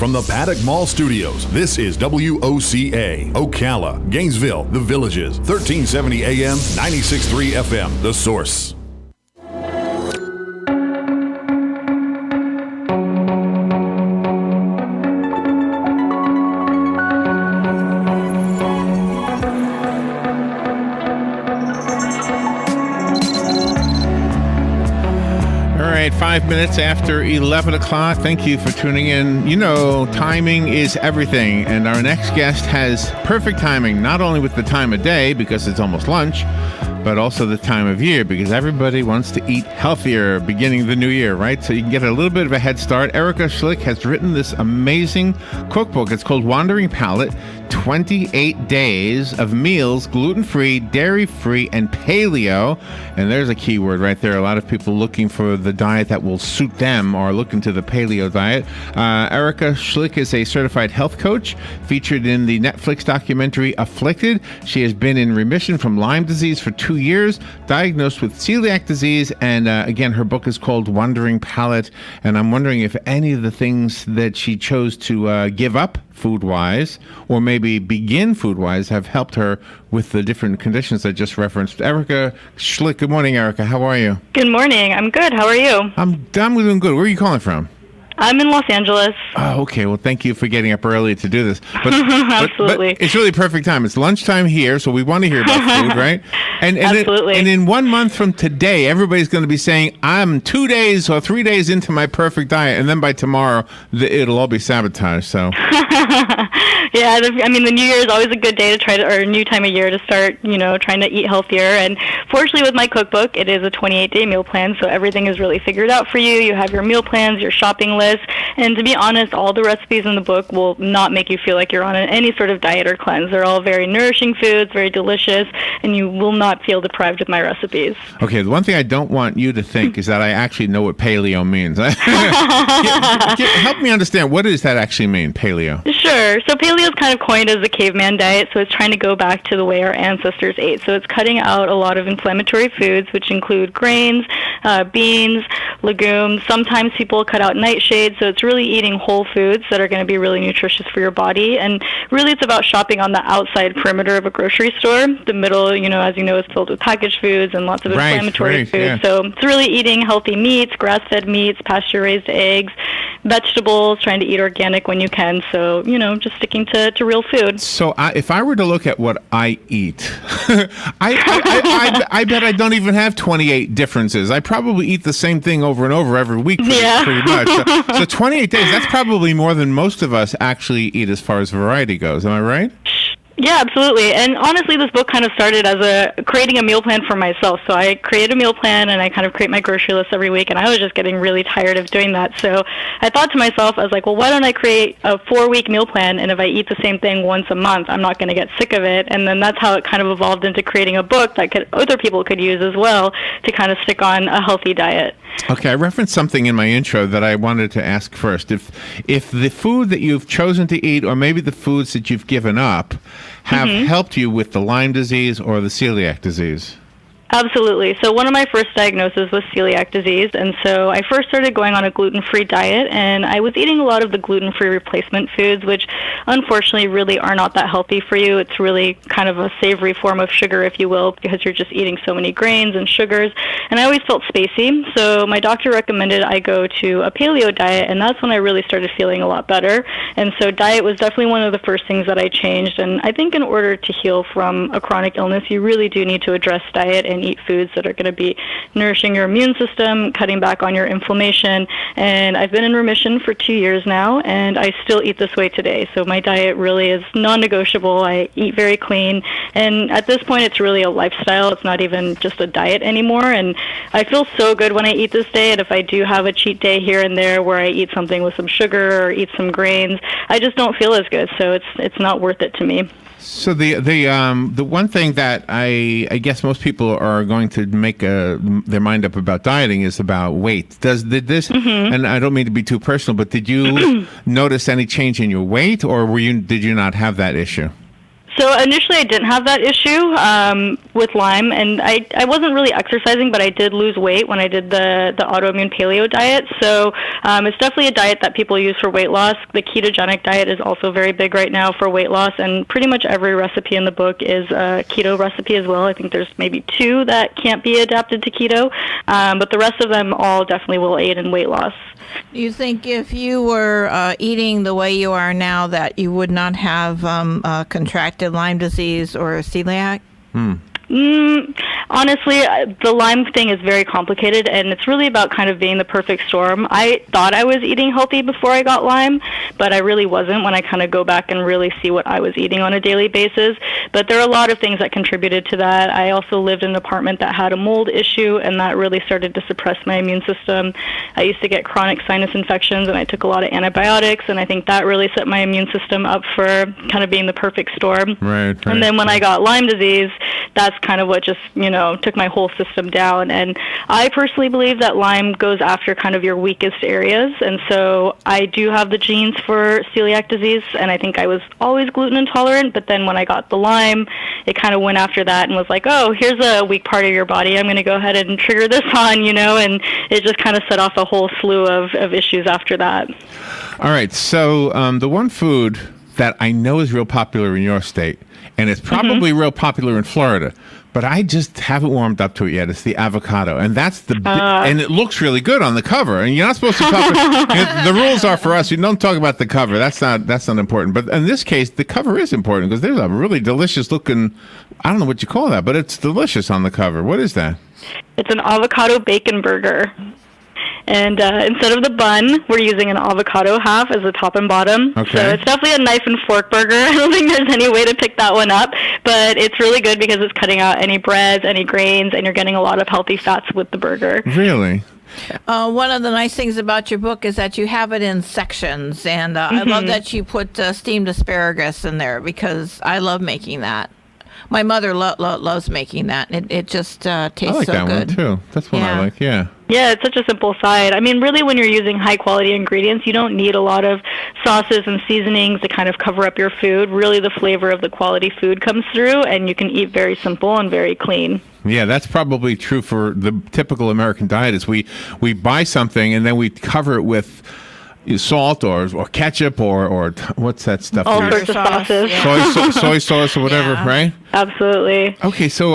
from the Paddock Mall Studios, this is WOCA, Ocala, Gainesville, The Villages, 1370 AM, 96.3 FM, The Source. All right, 5 minutes after 11 o'clock. Thank you for tuning in. You know, timing is everything, and our next guest has perfect timing, not only with the time of day, because it's almost lunch, but also the time of year, because everybody wants to eat healthier beginning the new year, right? So you can get a little bit of a head start. Erika Schlick has written this amazing cookbook. It's called Wandering Palate, 28 Days of Meals, Gluten-Free, Dairy-Free, and Paleo. And there's a key word right there. A lot of people looking for the diet that will suit them are looking to the paleo diet. Erika Schlick is a certified health coach featured in the Netflix documentary Afflicted. She has been in remission from Lyme disease for 2 years, diagnosed with celiac disease, and again, her book is called Wandering Palate. And I'm wondering if any of the things that she chose to give up food-wise, or maybe begin food-wise, have helped her with the different conditions I just referenced. Erika Schlick, good morning, Erika. How are you? Good morning. I'm good. How are you? I'm doing good. Where are you calling from? I'm in Los Angeles. Oh, okay. Well, thank you for getting up early to do this. Absolutely. But it's really perfect time. It's lunchtime here, so we want to hear about food, right? And Absolutely. And in 1 month from today, everybody's going to be saying, I'm 2 days or 3 days into my perfect diet, and then by tomorrow, it'll all be sabotaged. So. Yeah, I mean, the new year is always a good day to try to, or a new time of year to start, trying to eat healthier. And fortunately, with my cookbook, it is a 28-day meal plan, so everything is really figured out for you. You have your meal plans, your shopping list, and to be honest, all the recipes in the book will not make you feel like you're on any sort of diet or cleanse. They're all very nourishing foods, very delicious, and you will not feel deprived with my recipes. Okay, the one thing I don't want you to think is that I actually know what paleo means. Help me understand, what does that actually mean, paleo? Sure. So paleo is kind of coined as the caveman diet, so it's trying to go back to the way our ancestors ate. So it's cutting out a lot of inflammatory foods, which include grains, beans, legumes. Sometimes people cut out nightshades, so it's really eating whole foods that are going to be really nutritious for your body. And really it's about shopping on the outside perimeter of a grocery store. The middle, as you know, is filled with packaged foods and lots of inflammatory foods. Yeah. So it's really eating healthy meats, grass-fed meats, pasture-raised eggs, vegetables, trying to eat organic when you can. So, just sticking to real food. So if I were to look at what I eat, I bet I don't even have 28 differences. I probably eat the same thing over and over every week pretty much. So 28 days, that's probably more than most of us actually eat as far as variety goes. Am I right? Yeah, absolutely. And honestly, this book kind of started as creating a meal plan for myself. So I create a meal plan and I kind of create my grocery list every week, and I was just getting really tired of doing that. So I thought to myself, I was like, well, why don't I create a 4-week meal plan, and if I eat the same thing once a month, I'm not going to get sick of it. And then that's how it kind of evolved into creating a book that other people could use as well to kind of stick on a healthy diet. Okay, I referenced something in my intro that I wanted to ask first. If the food that you've chosen to eat, or maybe the foods that you've given up, have helped you with the Lyme disease or the celiac disease? Absolutely. So one of my first diagnoses was celiac disease, and so I first started going on a gluten-free diet, and I was eating a lot of the gluten-free replacement foods, which unfortunately really are not that healthy for you. It's really kind of a savory form of sugar, if you will, because you're just eating so many grains and sugars, and I always felt spacey. So my doctor recommended I go to a paleo diet, and that's when I really started feeling a lot better. And so diet was definitely one of the first things that I changed, and I think in order to heal from a chronic illness, you really do need to address diet and eat foods that are going to be nourishing your immune system, cutting back on your inflammation. And I've been in remission for 2 years now, and I still eat this way today. So my diet really is non-negotiable. I eat very clean, and at this point it's really a lifestyle. It's not even just a diet anymore, and I feel so good when I eat this day. And if I do have a cheat day here and there where I eat something with some sugar or eat some grains, I just don't feel as good. So it's not worth it to me. So the one thing that I guess most people are going to make their mind up about dieting is about weight. Did this? And I don't mean to be too personal, but did you notice any change in your weight, or did you not have that issue? So initially I didn't have that issue. with Lyme, and I wasn't really exercising, but I did lose weight when I did the autoimmune paleo diet. So it's definitely a diet that people use for weight loss. The ketogenic diet is also very big right now for weight loss, and pretty much every recipe in the book is a keto recipe as well. I think there's maybe 2 that can't be adapted to keto, but the rest of them all definitely will aid in weight loss. Do you think if you were eating the way you are now that you would not have contracted Lyme disease or celiac? Honestly, the Lyme thing is very complicated, and it's really about kind of being the perfect storm. I thought I was eating healthy before I got Lyme, but I really wasn't when I kind of go back and really see what I was eating on a daily basis. But there are a lot of things that contributed to that. I also lived in an apartment that had a mold issue, and that really started to suppress my immune system. I used to get chronic sinus infections, and I took a lot of antibiotics, and I think that really set my immune system up for kind of being the perfect storm. Right. And then when I got Lyme disease, that's kind of what just, took my whole system down. And I personally believe that Lyme goes after kind of your weakest areas. And so I do have the genes for celiac disease, and I think I was always gluten intolerant. But then when I got the Lyme, it kind of went after that and was like, oh, here's a weak part of your body. I'm going to go ahead and trigger this on, and it just kind of set off a whole slew of issues after that. All right. So the one food that I know is real popular in your state, and it's probably real popular in Florida, but I just haven't warmed up to it yet. It's the avocado, and that's and it looks really good on the cover. And you're not supposed to talk. The rules are for us. You don't talk about the cover. That's not important. But in this case, the cover is important because there's a really delicious looking. I don't know what you call that, but it's delicious on the cover. What is that? It's an avocado bacon burger. And instead of the bun, we're using an avocado half as the top and bottom. Okay. So it's definitely a knife and fork burger. I don't think there's any way to pick that one up. But it's really good because it's cutting out any breads, any grains, and you're getting a lot of healthy fats with the burger. Really? One of the nice things about your book is that you have it in sections. And I love that you put steamed asparagus in there because I love making that. My mother loves making that. It just tastes so good. I like that one, too. That's one I like, yeah. Yeah, it's such a simple side. I mean, really, when you're using high-quality ingredients, you don't need a lot of sauces and seasonings to kind of cover up your food. Really, the flavor of the quality food comes through, and you can eat very simple and very clean. Yeah, that's probably true for the typical American diet is we buy something, and then we cover it with salt or ketchup or what's that stuff? All sorts of sauces. Yeah. Soy sauce or whatever, right? Absolutely. Okay, so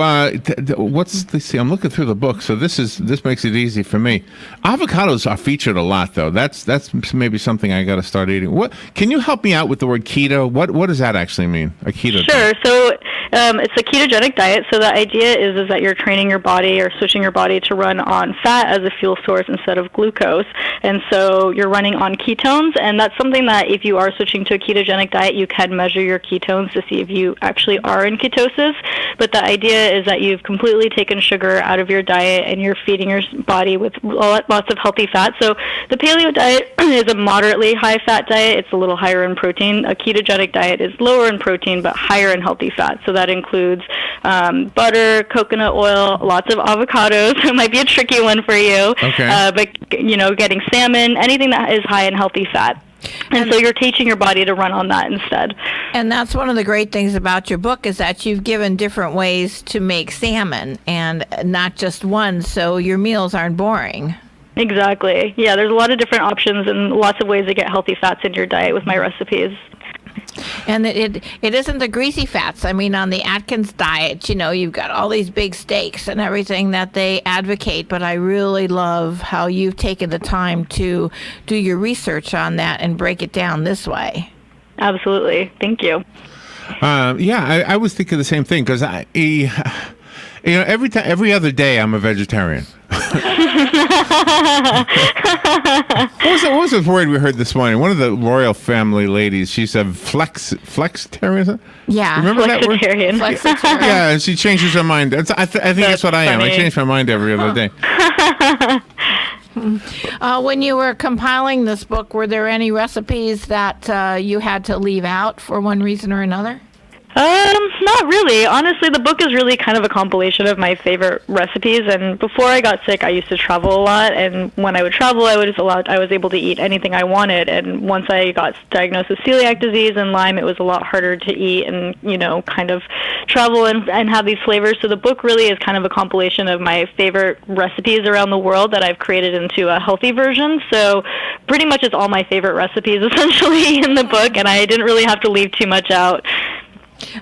let's see. I'm looking through the book, so this makes it easy for me. Avocados are featured a lot, though. That's maybe something I got to start eating. What can you help me out with the word keto? What does that actually mean? A keto? Sure. So it's a ketogenic diet. So the idea is that you're training your body or switching your body to run on fat as a fuel source instead of glucose, and so you're running on ketones, and that's something that if you are switching to a ketogenic diet, you can measure your ketones to see if you actually are in ketosis. But the idea is that you've completely taken sugar out of your diet and you're feeding your body with lots of healthy fat. So the paleo diet is a moderately high-fat diet. It's a little higher in protein. A ketogenic diet is lower in protein but higher in healthy fat. So that includes butter, coconut oil, lots of avocados. It might be a tricky one for you. Okay. But, getting salmon, anything that is high in healthy fat. And so you're teaching your body to run on that instead. And that's one of the great things about your book is that you've given different ways to make salmon and not just one, so your meals aren't boring. Exactly. Yeah, there's a lot of different options and lots of ways to get healthy fats in your diet with my recipes. And it isn't the greasy fats. I mean, on the Atkins diet, you've got all these big steaks and everything that they advocate, but I really love how you've taken the time to do your research on that and break it down this way. Absolutely. Thank you. I was thinking the same thing because every other day I'm a vegetarian. What was the word we heard this morning? One of the royal family ladies, she said flexitarian. Yeah, remember that word? Flexitarian. Yeah, and she changes her mind. I think that's what I am. I change my mind every other day. When you were compiling this book, were there any recipes that you had to leave out for one reason or another? Not really. Honestly, the book is really kind of a compilation of my favorite recipes. And before I got sick, I used to travel a lot. And when I would travel, I was able to eat anything I wanted. And once I got diagnosed with celiac disease and Lyme, it was a lot harder to eat and, kind of travel and have these flavors. So the book really is kind of a compilation of my favorite recipes around the world that I've created into a healthy version. So pretty much it's all my favorite recipes essentially in the book, and I didn't really have to leave too much out.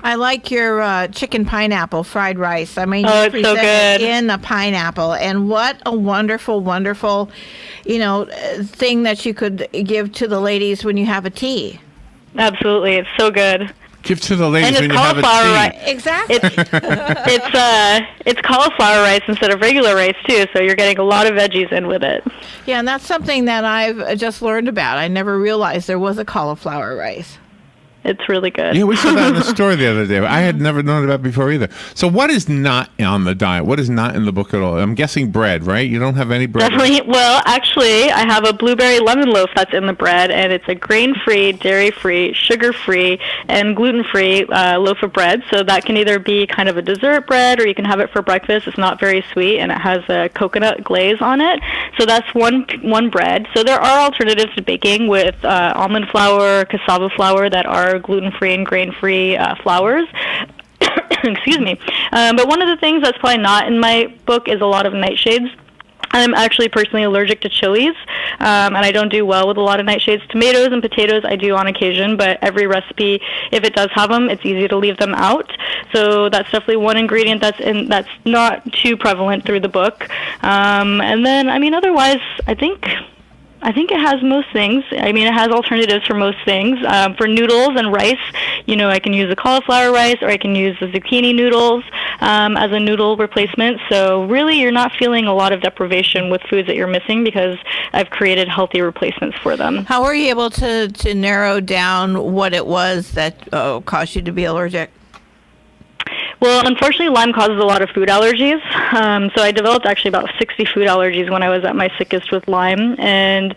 I like your chicken pineapple fried rice. I mean, you present it's so good. It in a pineapple, and what a wonderful, wonderful, thing that you could give to the ladies when you have a tea. Absolutely, it's so good. Give to the ladies and when you have a tea. Rice. Exactly. It's cauliflower rice instead of regular rice too, so you're getting a lot of veggies in with it. Yeah, and that's something that I've just learned about. I never realized there was a cauliflower rice. It's really good. Yeah, we saw that in the store the other day. I had never known about it before either. So what is not on the diet? What is not in the book at all? I'm guessing bread, right? You don't have any bread? Definitely. Well, actually, I have a blueberry lemon loaf that's in the bread, and it's a grain-free, dairy-free, sugar-free, and gluten-free loaf of bread. So that can either be kind of a dessert bread, or you can have it for breakfast. It's not very sweet, and it has a coconut glaze on it. So that's one bread. So there are alternatives to baking with almond flour, cassava flour that are gluten-free and grain-free flours. Excuse me. But one of the things that's probably not in my book is a lot of nightshades. I'm actually personally allergic to chilies, and I don't do well with a lot of nightshades. Tomatoes and potatoes I do on occasion, but every recipe, if it does have them, it's easy to leave them out. So that's definitely one ingredient that's not too prevalent through the book. And then, otherwise, I think it has most things. It has alternatives for most things. For noodles and rice, I can use the cauliflower rice, or I can use the zucchini noodles as a noodle replacement. So really, you're not feeling a lot of deprivation with foods that you're missing because I've created healthy replacements for them. How were you able to narrow down what it was that caused you to be allergic? Well, unfortunately, Lyme causes a lot of food allergies. So I developed actually about 60 food allergies when I was at my sickest with Lyme. And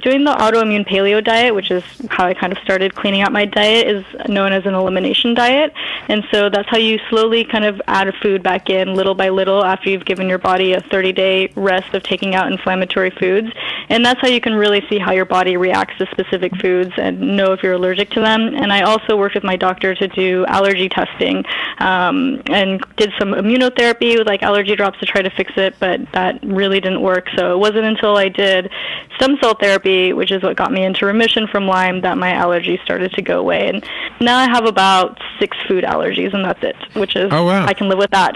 doing the autoimmune paleo diet, which is how I kind of started cleaning out my diet, is known as an elimination diet. And so that's how you slowly kind of add food back in little by little after you've given your body a 30-day rest of taking out inflammatory foods. And that's how you can really see how your body reacts to specific foods and know if you're allergic to them. And I also worked with my doctor to do allergy testing. And did some immunotherapy with allergy drops to try to fix it, but that really didn't work. So it wasn't until I did stem cell therapy, which is what got me into remission from Lyme, that my allergies started to go away. And now I have about 6 food allergies, and that's it, which is, oh, wow. I can live with that.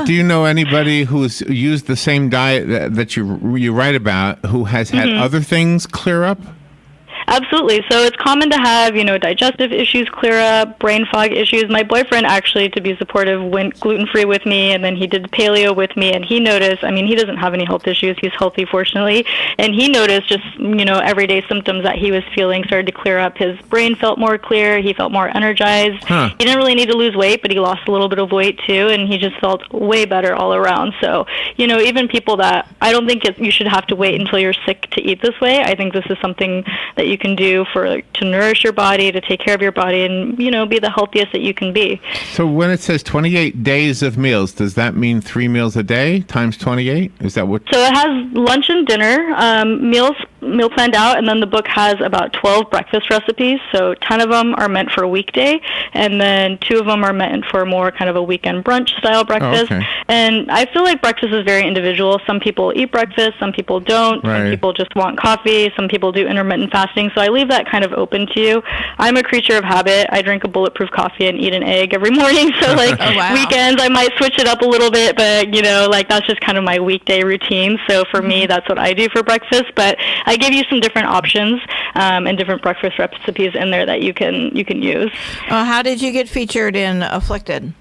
Do you know anybody who's used the same diet that you write about who has had other things clear up? Absolutely. So it's common to have, digestive issues clear up, brain fog issues. My boyfriend, actually, to be supportive, went gluten-free with me, and then he did paleo with me, and he noticed, he doesn't have any health issues. He's healthy, fortunately. And he noticed just, everyday symptoms that he was feeling started to clear up. His brain felt more clear. He felt more energized. Huh. He didn't really need to lose weight, but he lost a little bit of weight, too, and he just felt way better all around. So, even people that, I don't think you should have to wait until you're sick to eat this way. I think this is something that you can do to nourish your body, to take care of your body, and be the healthiest that you can be. So when it says 28 days of meals, does that mean 3 meals a day times 28? Is that what? So it has lunch and dinner meal planned out, and then the book has about 12 breakfast recipes. So 10 of them are meant for a weekday, and then 2 of them are meant for more kind of a weekend brunch style breakfast. Oh, okay. And I feel like breakfast is very individual. Some people eat breakfast, some people don't. Right. Some people just want coffee. Some people do intermittent fasting. So I leave that kind of open to you. I'm a creature of habit. I drink a bulletproof coffee and eat an egg every morning. So Oh, wow. weekends I might switch it up a little bit, but that's just kind of my weekday routine. So for me, that's what I do for breakfast. But I give you some different options and different breakfast recipes in there that you can use. How did you get featured in Afflicted?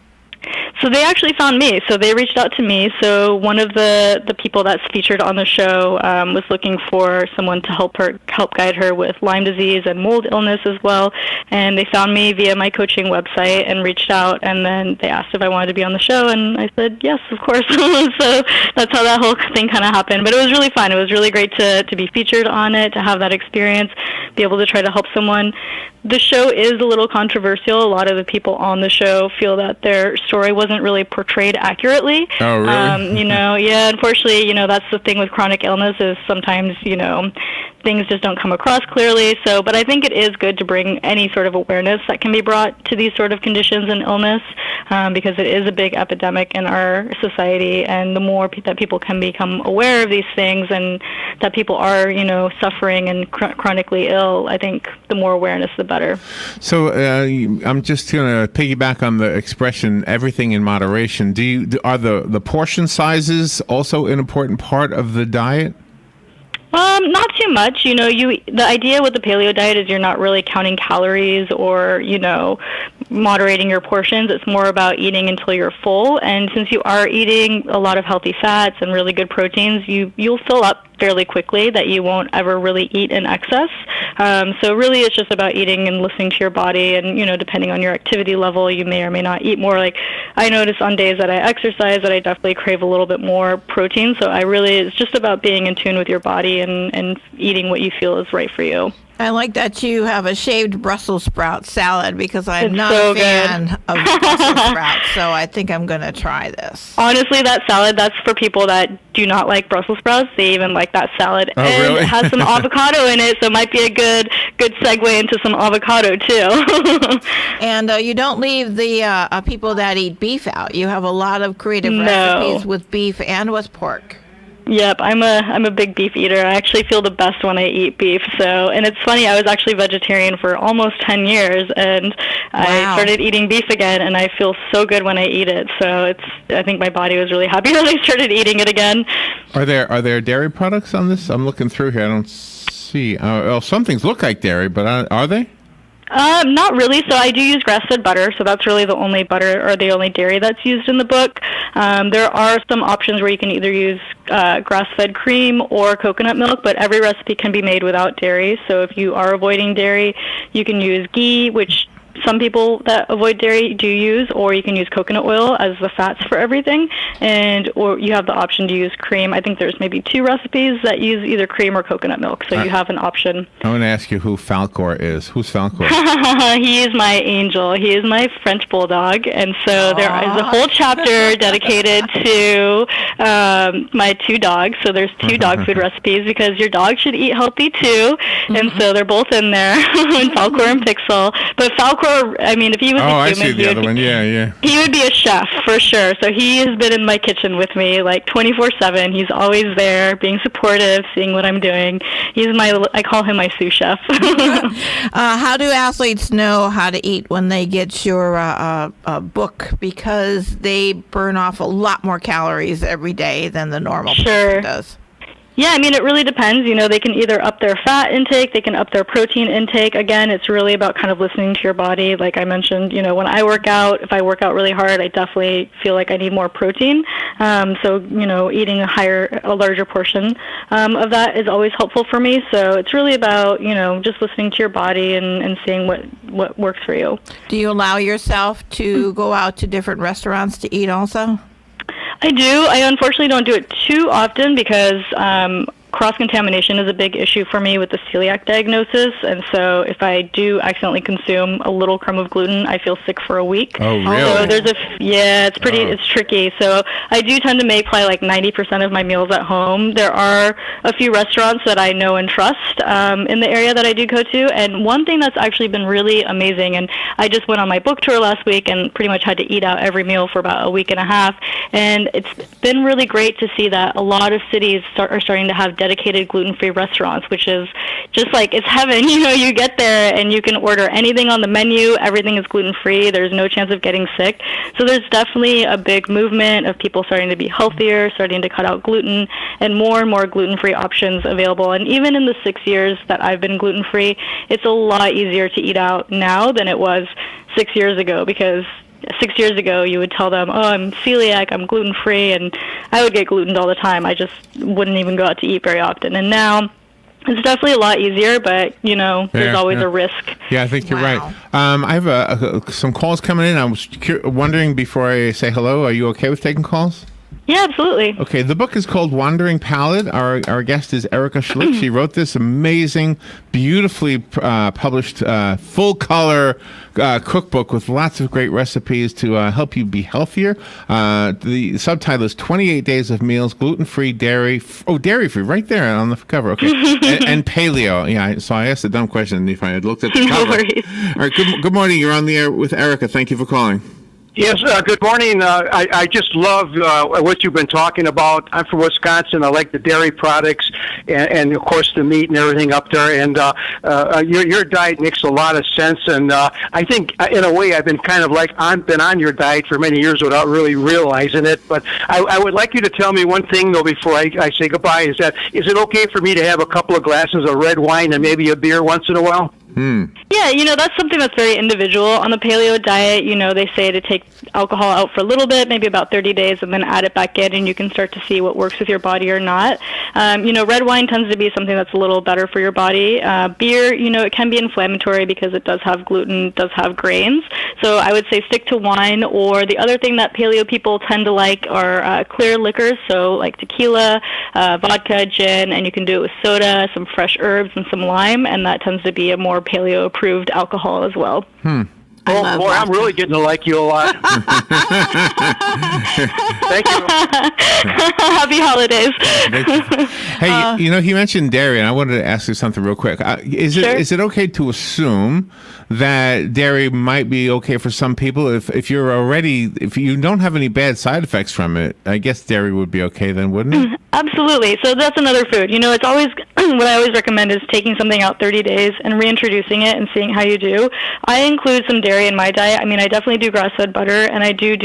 So they actually found me. So they reached out to me. So one of the people that's featured on the show was looking for someone to help guide her with Lyme disease and mold illness as well. And they found me via my coaching website and reached out. And then they asked if I wanted to be on the show, and I said yes, of course. So that's how that whole thing kind of happened. But it was really fun. It was really great to be featured on it, to have that experience, be able to try to help someone. The show is a little controversial. A lot of the people on the show feel that their story wasn't really portrayed accurately. Oh, really? Yeah, unfortunately, that's the thing with chronic illness is sometimes, things just don't come across clearly. So, but I think it is good to bring any sort of awareness that can be brought to these sort of conditions and illness, because it is a big epidemic in our society. And the more that people can become aware of these things and that people are, suffering and chronically ill, I think the more awareness, the better. So I'm just going to piggyback on the expression "everything in moderation." Are the portion sizes also an important part of the diet? Not too much. The idea with the paleo diet is you're not really counting calories or, moderating your portions. It's more about eating until you're full. And since you are eating a lot of healthy fats and really good proteins, you'll fill up fairly quickly, that you won't ever really eat in excess. So really it's just about eating and listening to your body, and, depending on your activity level, you may or may not eat more. Like I notice on days that I exercise that I definitely crave a little bit more protein. So it's just about being in tune with your body and eating what you feel is right for you. I like that you have a shaved Brussels sprout salad, because I'm not so a fan of Brussels sprouts, so I think I'm going to try this. Honestly, that salad, that's for people that do not like Brussels sprouts. They even like that salad. Oh, and really? It has some avocado in it, so it might be a good segue into some avocado, too. And you don't leave the people that eat beef out. You have a lot of creative recipes with beef and with pork. Yep, I'm a big beef eater. I actually feel the best when I eat beef. And it's funny, I was actually vegetarian for almost 10 years, and I started eating beef again, and I feel so good when I eat it. So I think my body was really happy when I started eating it again. Are there dairy products on this? I'm looking through here. I don't see. Some things look like dairy, but are they? Not really. So I do use grass-fed butter, so that's really the only butter or the only dairy that's used in the book. There are some options where you can either use grass-fed cream or coconut milk, but every recipe can be made without dairy. So if you are avoiding dairy, you can use ghee, which some people that avoid dairy do use, or you can use coconut oil as the fats for everything, or you have the option to use cream. I think there's maybe 2 recipes that use either cream or coconut milk, so you have an option. I want to ask you who Falcor is. Who's Falcor? He is my angel. He is my French bulldog, and so there is a whole chapter dedicated to my 2 dogs. So there's 2 dog food recipes, because your dog should eat healthy too, and so they're both in there, Falcor and Pixel. But Falcor, I mean, if he was a human, I see the other one. Yeah. He would be a chef for sure. So he has been in my kitchen with me like 24/7. He's always there, being supportive, seeing what I'm doing. I call him my sous chef. How do athletes know how to eat when they get your book? Because they burn off a lot more calories every day than the normal person does. Yeah, I mean, it really depends. They can either up their fat intake, they can up their protein intake. Again, it's really about kind of listening to your body. Like I mentioned, when I work out, if I work out really hard, I definitely feel like I need more protein. So, eating a larger portion of that is always helpful for me. So it's really about, just listening to your body and seeing what works for you. Do you allow yourself to go out to different restaurants to eat also? I do. I unfortunately don't do it too often, because cross-contamination is a big issue for me with the celiac diagnosis, and so if I do accidentally consume a little crumb of gluten, I feel sick for a week. Oh, really? So it's tricky. So I do tend to make probably like 90% of my meals at home. There are a few restaurants that I know and trust in the area that I do go to, and one thing that's actually been really amazing, and I just went on my book tour last week and pretty much had to eat out every meal for about a week and a half, and it's been really great to see that a lot of cities are starting to have dedicated gluten-free restaurants, which is just like, it's heaven. You get there and you can order anything on the menu. Everything is gluten-free. There's no chance of getting sick. So there's definitely a big movement of people starting to be healthier, starting to cut out gluten, and more gluten-free options available. And even in the 6 years that I've been gluten-free, it's a lot easier to eat out now than it was 6 years ago, because 6 years ago, you would tell them, oh, I'm celiac, I'm gluten-free, and I would get glutened all the time. I just wouldn't even go out to eat very often. And now it's definitely a lot easier, but, there's always a risk. Yeah, I think you're right. I have some calls coming in. I was wondering before I say hello, are you okay with taking calls? Yeah, absolutely. Okay, the book is called Wandering Palate. Our guest is Erika Schlick. She wrote this amazing, beautifully published, full-color cookbook with lots of great recipes to help you be healthier. The subtitle is 28 Days of Meals, Gluten-Free, Dairy-Free, right there on the cover. Okay, and paleo. Yeah, so I asked a dumb question if I had looked at the cover. No worries. All right, good morning. You're on the air with Erika. Thank you for calling. Yes, good morning. I just love what you've been talking about. I'm from Wisconsin. I like the dairy products and of course, the meat and everything up there. And your diet makes a lot of sense. And I think, in a way, I've been kind of like I've been on your diet for many years without really realizing it. But I would like you to tell me one thing, though, before I say goodbye, is it okay for me to have a couple of glasses of red wine and maybe a beer once in a while? Yeah, that's something that's very individual. On the paleo diet, they say to take alcohol out for a little bit, maybe about 30 days, and then add it back in, and you can start to see what works with your body or not. Red wine tends to be something that's a little better for your body. Beer, it can be inflammatory because it does have gluten, does have grains. So I would say stick to wine, or the other thing that paleo people tend to like are clear liquors, so like tequila, vodka, gin, and you can do it with soda, some fresh herbs, and some lime, and that tends to be a more paleo-approved alcohol as well. Oh, boy, I'm really getting to like you a lot. Thank you. Happy holidays. Hey, he mentioned dairy, and I wanted to ask you something real quick. Is it okay to assume that dairy might be okay for some people if you don't have any bad side effects from it? I guess dairy would be okay then, wouldn't it? Absolutely. So that's another food. It's always what I always recommend is taking something out 30 days and reintroducing it and seeing how you do. I include some dairy in my diet. I mean, I definitely do grass-fed butter, and I do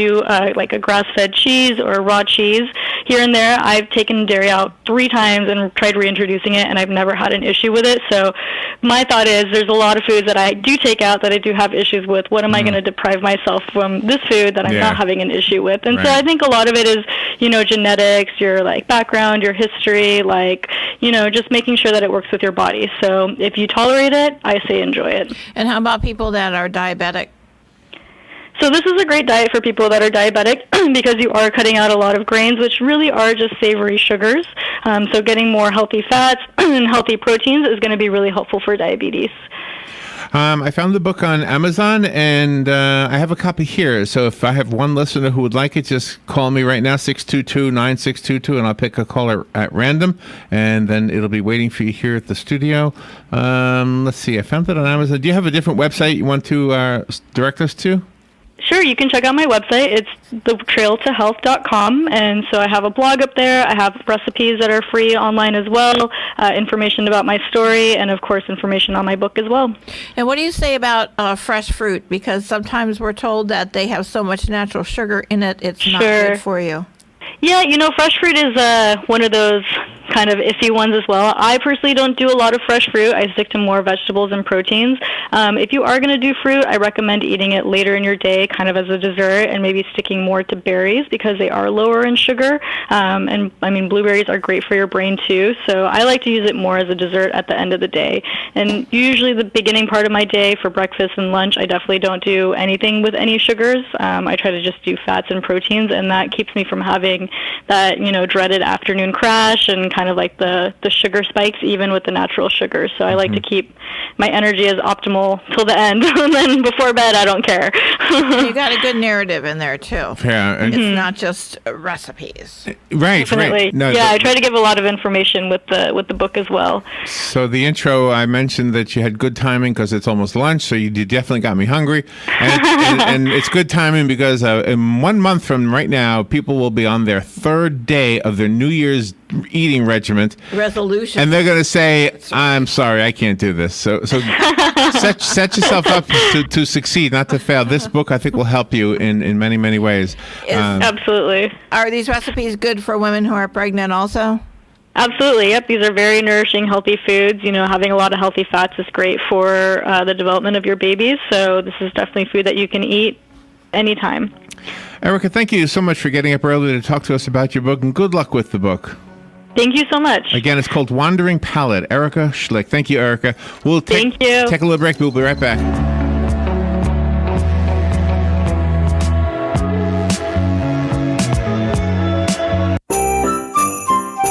like a grass-fed cheese or raw cheese here and there. I've taken dairy out 3 times and tried reintroducing it, and I've never had an issue with it. So my thought is there's a lot of foods that I do take out that I do have issues with. What am I going to deprive myself from this food that I'm not having an issue with? And so I think a lot of it is, genetics, your background, your history, just making sure that it works with your body. So if you tolerate it, I say enjoy it. And how about people that are diabetic? So this is a great diet for people that are diabetic because you are cutting out a lot of grains, which really are just savory sugars. So getting more healthy fats and healthy proteins is going to be really helpful for diabetes. I found the book on Amazon, and I have a copy here. So if I have one listener who would like it, just call me right now, 622-9622, and I'll pick a caller at random, and then it'll be waiting for you here at the studio. Let's see. I found it on Amazon. Do you have a different website you want to direct us to? Sure, you can check out my website. It's thetrailtohealth.com, and so I have a blog up there. I have recipes that are free online as well, information about my story, and of course information on my book as well. And what do you say about fresh fruit? Because sometimes we're told that they have so much natural sugar in it, it's not good for you. Yeah, fresh fruit is one of those kind of iffy ones as well. I personally don't do a lot of fresh fruit. I stick to more vegetables and proteins. If you are going to do fruit, I recommend eating it later in your day, kind of as a dessert, and maybe sticking more to berries because they are lower in sugar. And I mean, blueberries are great for your brain too. So I like to use it more as a dessert at the end of the day. And usually the beginning part of my day for breakfast and lunch, I definitely don't do anything with any sugars. I try to just do fats and proteins, and that keeps me from having that, dreaded afternoon crash and kind of like the sugar spikes, even with the natural sugars. So I like to keep my energy as optimal till the end, and then before bed, I don't care. You got a good narrative in there too. Yeah, it's not just recipes. Right, definitely. right. No, I try to give a lot of information with the book as well. So the intro, I mentioned that you had good timing because it's almost lunch, so you definitely got me hungry, and it's good timing because in 1 month from right now, people will be on their 3rd day of their New Year's eating regiment resolution, and they're going to say, "I'm sorry, I can't do this." So set yourself up to succeed, not to fail. This book, I think, will help you in many, many ways. Absolutely. Are these recipes good for women who are pregnant also? Absolutely. Yep. These are very nourishing, healthy foods. Having a lot of healthy fats is great for the development of your babies. So this is definitely food that you can eat anytime. Erika, thank you so much for getting up early to talk to us about your book, and good luck with the book. Thank you so much. Again, it's called Wandering Palate. Erika Schlick. Thank you, Erika. We'll Thank you. take a little break. We'll be right back.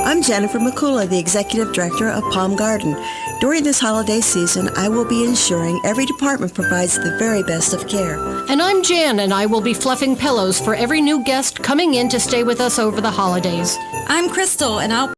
I'm Jennifer McCullough, the Executive Director of Palm Garden. During this holiday season, I will be ensuring every department provides the very best of care. And I'm Jan, and I will be fluffing pillows for every new guest coming in to stay with us over the holidays. I'm Crystal, and I'll